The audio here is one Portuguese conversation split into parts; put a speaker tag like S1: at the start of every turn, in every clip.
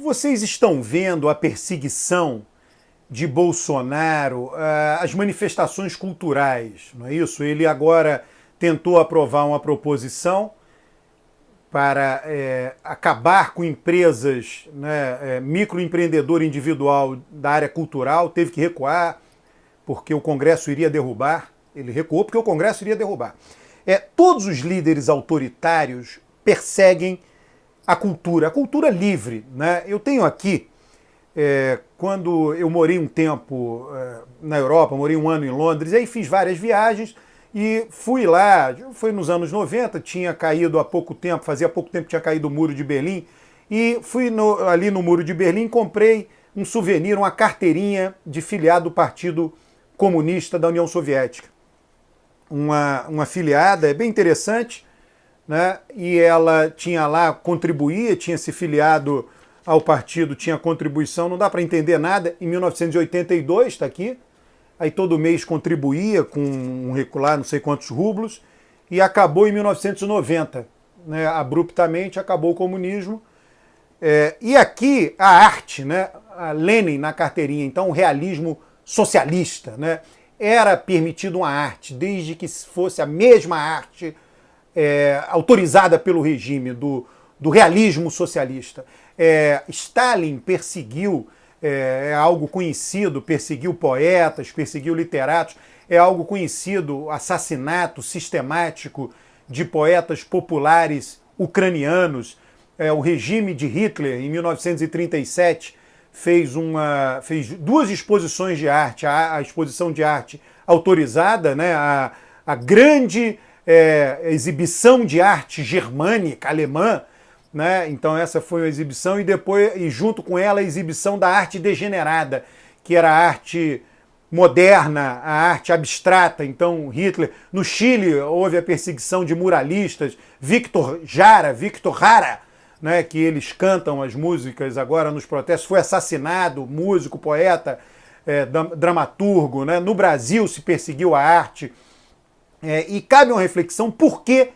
S1: Vocês estão vendo a perseguição de Bolsonaro, as manifestações culturais, não é isso? Ele agora tentou aprovar uma proposição para acabar com empresas, né, microempreendedor individual da área cultural, teve que recuar porque o Congresso iria derrubar. Ele recuou porque o Congresso iria derrubar. Todos os líderes autoritários perseguem a cultura livre, né? Eu tenho aqui, quando eu morei um tempo na Europa, morei um ano em Londres, aí fiz várias viagens e fui lá, foi nos anos 90, tinha caído há pouco tempo, fazia pouco tempo que tinha caído o Muro de Berlim, e fui ali no Muro de Berlim, comprei um souvenir, uma carteirinha de filiado do Partido Comunista da União Soviética. Uma filiada, é bem interessante, né? E ela tinha lá, contribuía, tinha se filiado ao partido, tinha contribuição, não dá para entender nada, em 1982, está aqui, aí todo mês contribuía com um recular, não sei quantos rublos, e acabou em 1990, né? Abruptamente acabou o comunismo. E aqui a arte, né? A Lenin na carteirinha, então o realismo socialista, né? Era permitido uma arte, desde que fosse a mesma arte autorizada pelo regime do realismo socialista. Stalin perseguiu, é algo conhecido, perseguiu poetas, perseguiu literatos, é algo conhecido o assassinato sistemático de poetas populares ucranianos. O regime de Hitler, em 1937, fez duas exposições de arte, a exposição de arte autorizada, né, a grande exibição de arte germânica, alemã, né? Então essa foi uma exibição, e junto com ela a exibição da arte degenerada, que era a arte moderna, a arte abstrata. Então Hitler, no Chile houve a perseguição de muralistas, Victor Jara, né, que eles cantam as músicas agora nos protestos, foi assassinado, músico, poeta, dramaturgo, né? No Brasil se perseguiu a arte. E cabe uma reflexão, por que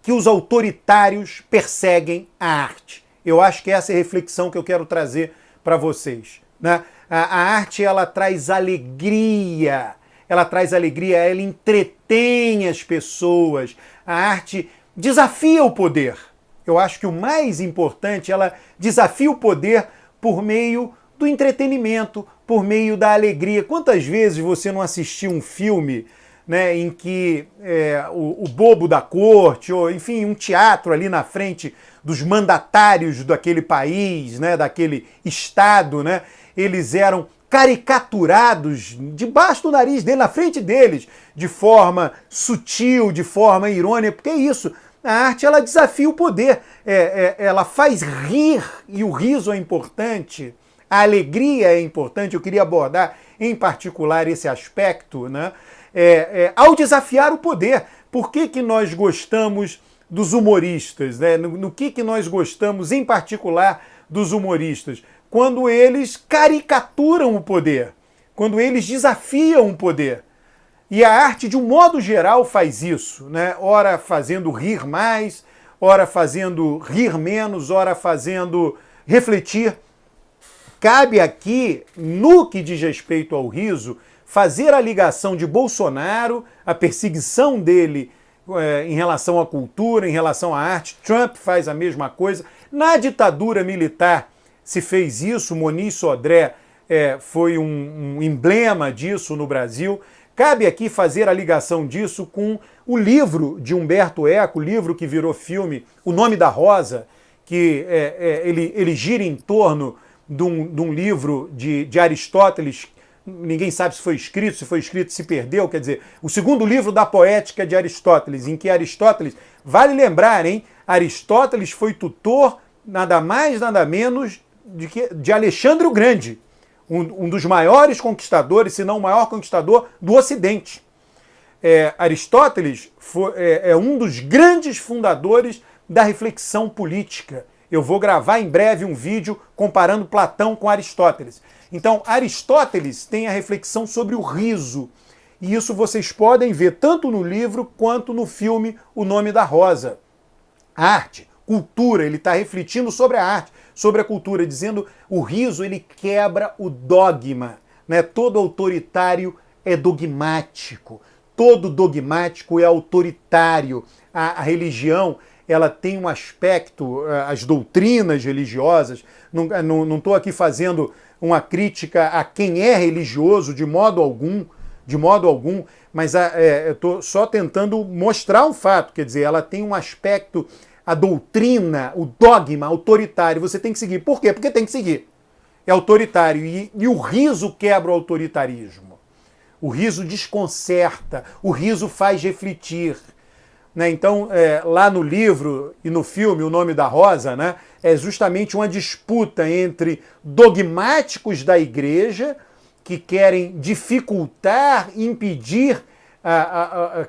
S1: os autoritários perseguem a arte? Eu acho que essa é a reflexão que eu quero trazer para vocês, né? A arte, ela traz alegria, ela entretém as pessoas, a arte desafia o poder. Eu acho que o mais importante, ela desafia o poder por meio do entretenimento, por meio da alegria. Quantas vezes você não assistiu um filme, né, em que o bobo da corte, ou enfim, um teatro ali na frente dos mandatários daquele país, né, daquele estado, né, eles eram caricaturados debaixo do nariz dele, na frente deles, de forma sutil, de forma irônica, porque é isso. A arte, ela desafia o poder, ela faz rir, e o riso é importante, a alegria é importante. Eu queria abordar em particular esse aspecto, né? Ao desafiar o poder. Por que nós gostamos dos humoristas, né? No que nós gostamos em particular dos humoristas? Quando eles caricaturam o poder, quando eles desafiam o poder. E a arte, de um modo geral, faz isso, né? Ora fazendo rir mais, ora fazendo rir menos, ora fazendo refletir. Cabe aqui, no que diz respeito ao riso, fazer a ligação de Bolsonaro, a perseguição dele em relação à cultura, em relação à arte. Trump faz a mesma coisa. Na ditadura militar se fez isso, Moniz Sodré foi um emblema disso no Brasil. Cabe aqui fazer a ligação disso com o livro de Humberto Eco, o livro que virou filme, O Nome da Rosa, que ele gira em torno de um livro de Aristóteles. Ninguém sabe se foi escrito, se perdeu, quer dizer, o segundo livro da poética de Aristóteles, em que Aristóteles, vale lembrar, hein, Aristóteles foi tutor, nada mais, nada menos, de Alexandre o Grande, um dos maiores conquistadores, se não o maior conquistador do Ocidente. Aristóteles é um dos grandes fundadores da reflexão política. Eu vou gravar em breve um vídeo comparando Platão com Aristóteles. Então, Aristóteles tem a reflexão sobre o riso. E isso vocês podem ver tanto no livro quanto no filme O Nome da Rosa. Arte, cultura, ele está refletindo sobre a arte. sobre a cultura, dizendo o riso ele quebra o dogma, né? Todo autoritário é dogmático, todo dogmático é autoritário. A religião ela tem um aspecto, as doutrinas religiosas, não estou aqui fazendo uma crítica a quem é religioso de modo algum, mas eu estou só tentando mostrar um fato, quer dizer, ela tem um aspecto, a doutrina, o dogma autoritário, você tem que seguir. Por quê? Porque tem que seguir. É autoritário. E o riso quebra o autoritarismo. O riso desconcerta, o riso faz refletir. Né? Então, lá no livro e no filme, O Nome da Rosa, né, é justamente uma disputa entre dogmáticos da igreja que querem dificultar, impedir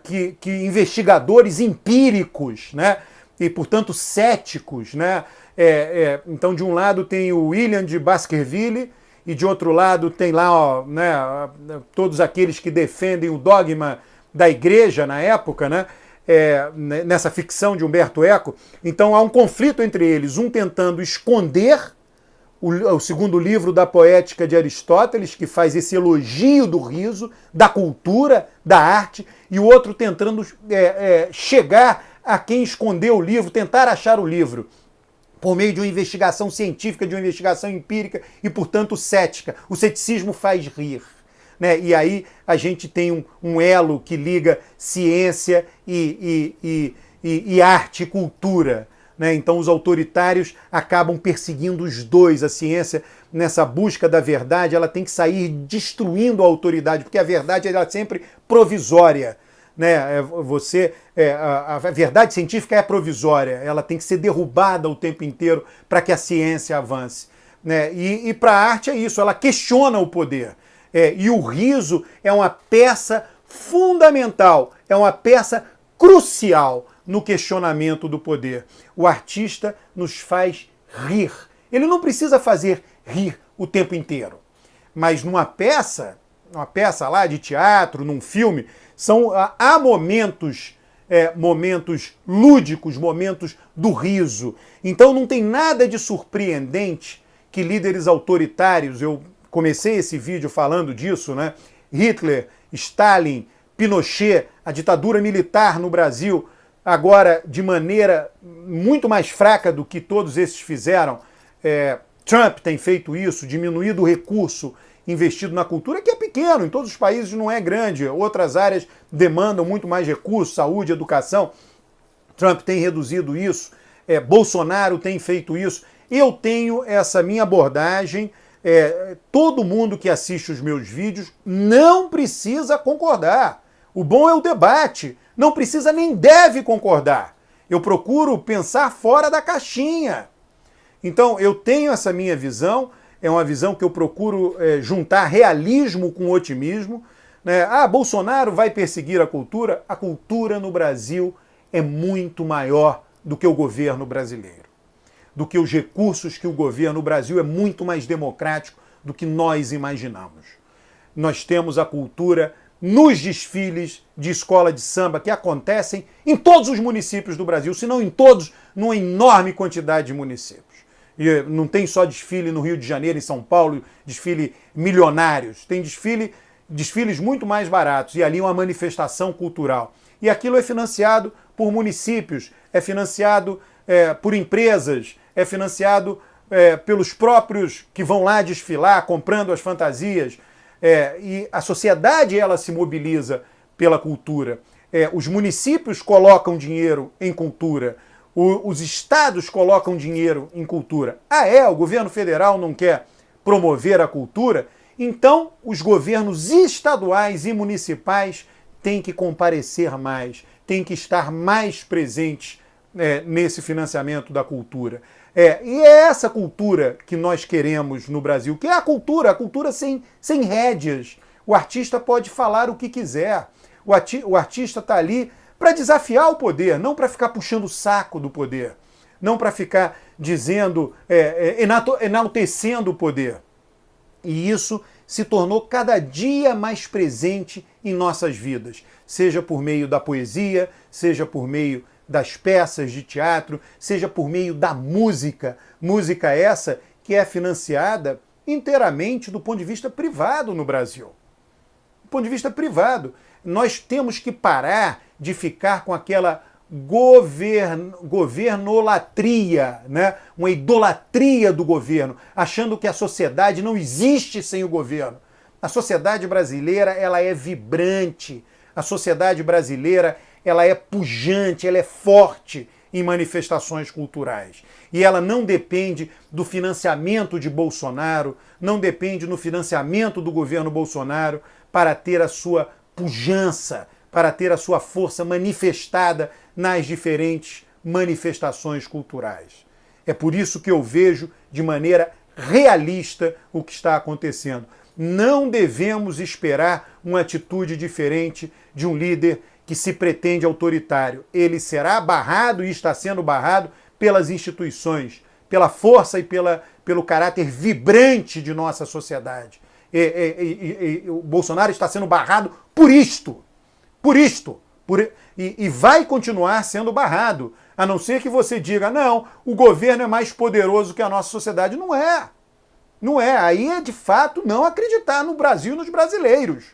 S1: que investigadores empíricos, né, e, portanto, céticos, né, então, de um lado tem o William de Baskerville e de outro lado tem lá, ó, né, todos aqueles que defendem o dogma da igreja na época, né, nessa ficção de Humberto Eco. Então há um conflito entre eles, um tentando esconder o segundo livro da Poética de Aristóteles, que faz esse elogio do riso, da cultura, da arte, e o outro tentando chegar a quem escondeu o livro, tentar achar o livro, por meio de uma investigação científica, de uma investigação empírica e, portanto, cética. O ceticismo faz rir. Né? E aí a gente tem um elo que liga ciência e arte e cultura. Né? Então os autoritários acabam perseguindo os dois. A ciência, nessa busca da verdade, ela tem que sair destruindo a autoridade, porque a verdade ela é sempre provisória. Né? A verdade científica é provisória, ela tem que ser derrubada o tempo inteiro para que a ciência avance. Né? E para a arte é isso, ela questiona o poder. E o riso é uma peça fundamental, é uma peça crucial no questionamento do poder. O artista nos faz rir. Ele não precisa fazer rir o tempo inteiro. Mas numa peça lá de teatro, num filme, há momentos lúdicos, momentos do riso. Então não tem nada de surpreendente que líderes autoritários, eu comecei esse vídeo falando disso, né? Hitler, Stalin, Pinochet, a ditadura militar no Brasil, agora de maneira muito mais fraca do que todos esses fizeram. Trump tem feito isso, diminuído o recurso investido na cultura, que é pequeno, em todos os países não é grande, outras áreas demandam muito mais recursos, saúde, educação. Trump tem reduzido isso, Bolsonaro tem feito isso. Eu tenho essa minha abordagem. Todo mundo que assiste os meus vídeos não precisa concordar. O bom é o debate. Não precisa nem deve concordar. Eu procuro pensar fora da caixinha. Então, eu tenho essa minha visão, é uma visão que eu procuro juntar realismo com otimismo. Né? Bolsonaro vai perseguir a cultura? A cultura no Brasil é muito maior do que o governo brasileiro. Do que os recursos que o governo, o Brasil é muito mais democrático do que nós imaginamos. Nós temos a cultura nos desfiles de escola de samba que acontecem em todos os municípios do Brasil, se não em todos, numa enorme quantidade de municípios. E não tem só desfile no Rio de Janeiro, em São Paulo, desfile milionários, tem desfiles muito mais baratos, e ali uma manifestação cultural. E aquilo é financiado por municípios, é financiado por empresas, é financiado pelos próprios que vão lá desfilar, comprando as fantasias. E a sociedade ela se mobiliza pela cultura. Os municípios colocam dinheiro em cultura. Os estados colocam dinheiro em cultura. O governo federal não quer promover a cultura? Então, os governos estaduais e municipais têm que comparecer mais, têm que estar mais presentes nesse financiamento da cultura. E é essa cultura que nós queremos no Brasil, que é a cultura sem rédeas. O artista pode falar o que quiser. O artista está ali para desafiar o poder, não para ficar puxando o saco do poder, não para ficar dizendo, enaltecendo o poder. E isso se tornou cada dia mais presente em nossas vidas, seja por meio da poesia, seja por meio das peças de teatro, seja por meio da música. Música essa que é financiada inteiramente do ponto de vista privado no Brasil. Do ponto de vista privado. Nós temos que parar de ficar com aquela governolatria, né? Uma idolatria do governo, achando que a sociedade não existe sem o governo. A sociedade brasileira, ela é vibrante. A sociedade brasileira, ela é pujante, ela é forte em manifestações culturais. E ela não depende do financiamento de Bolsonaro, não depende do financiamento do governo Bolsonaro para ter a sua pujança, para ter a sua força manifestada nas diferentes manifestações culturais. É por isso que eu vejo de maneira realista o que está acontecendo. Não devemos esperar uma atitude diferente de um líder que se pretende autoritário. Ele será barrado e está sendo barrado pelas instituições, pela força e pelo caráter vibrante de nossa sociedade. O Bolsonaro está sendo barrado por isto. E vai continuar sendo barrado, a não ser que você diga, não, o governo é mais poderoso que a nossa sociedade. Não é. Não é. Aí é, de fato, não acreditar no Brasil e nos brasileiros.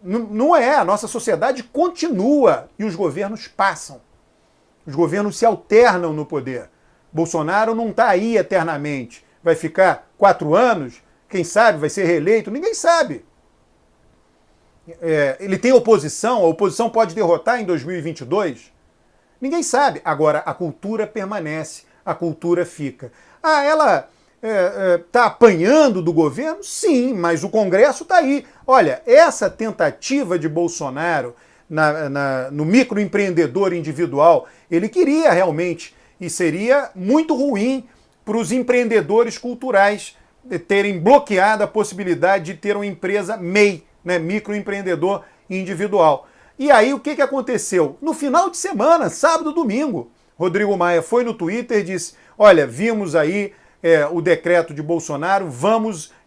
S1: Não é. A nossa sociedade continua e os governos passam. Os governos se alternam no poder. Bolsonaro não está aí eternamente. Vai ficar 4 anos, quem sabe vai ser reeleito, ninguém sabe. Ele tem oposição, a oposição pode derrotar em 2022? Ninguém sabe. Agora, a cultura permanece, a cultura fica. Ela está apanhando do governo? Sim, mas o Congresso está aí. Olha, essa tentativa de Bolsonaro no microempreendedor individual, ele queria realmente, e seria muito ruim para os empreendedores culturais terem bloqueado a possibilidade de ter uma empresa MEI, né, microempreendedor individual. E aí o que aconteceu? No final de semana, sábado, domingo, Rodrigo Maia foi no Twitter e disse, olha, vimos aí o decreto de Bolsonaro,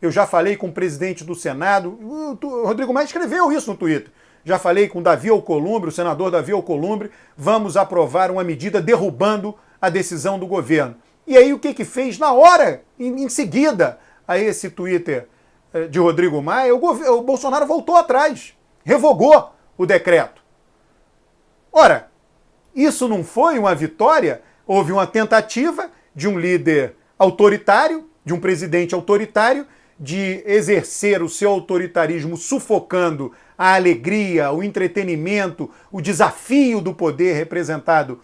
S1: eu já falei com o presidente do Senado, o Rodrigo Maia escreveu isso no Twitter, já falei com Davi Alcolumbre, o senador Davi Alcolumbre, vamos aprovar uma medida derrubando a decisão do governo. E aí o que fez? Na hora, em seguida, a esse Twitter de Rodrigo Maia, o Bolsonaro voltou atrás, revogou o decreto. Ora, isso não foi uma vitória? Houve uma tentativa de um líder autoritário, de um presidente autoritário, de exercer o seu autoritarismo sufocando a alegria, o entretenimento, o desafio do poder representado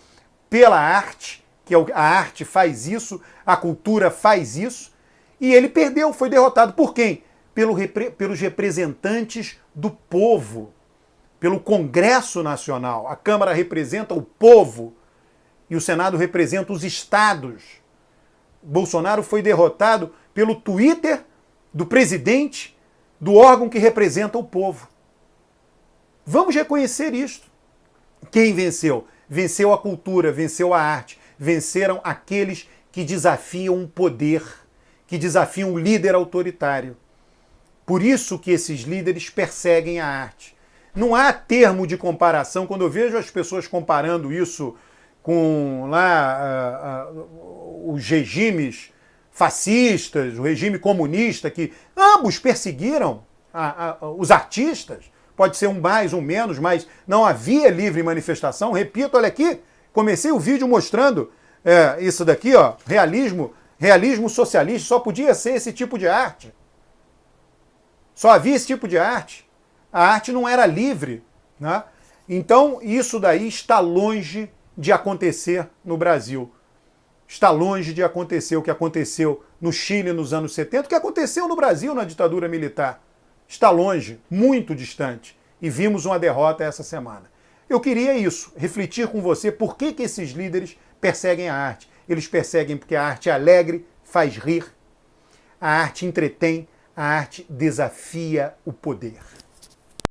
S1: pela arte, que a arte faz isso, a cultura faz isso, e ele perdeu, foi derrotado por quem? Pelos representantes do povo, pelo Congresso Nacional. A Câmara representa o povo e o Senado representa os estados. Bolsonaro foi derrotado pelo Twitter do presidente do órgão que representa o povo. Vamos reconhecer isto. Quem venceu? Venceu a cultura, venceu a arte, venceram aqueles que desafiam o poder, que desafiam o líder autoritário. Por isso que esses líderes perseguem a arte. Não há termo de comparação. Quando eu vejo as pessoas comparando isso com os regimes fascistas, o regime comunista, que ambos perseguiram os artistas, pode ser um mais, um menos, mas não havia livre manifestação. Repito, olha aqui, comecei o vídeo mostrando isso daqui, ó, realismo socialista, só podia ser esse tipo de arte. Só havia esse tipo de arte. A arte não era livre, né? Então, isso daí está longe de acontecer no Brasil. Está longe de acontecer o que aconteceu no Chile nos anos 70, o que aconteceu no Brasil na ditadura militar. Está longe, muito distante. E vimos uma derrota essa semana. Eu queria isso, refletir com você por que esses líderes perseguem a arte. Eles perseguem porque a arte é alegre, faz rir, a arte entretém, a arte desafia o poder.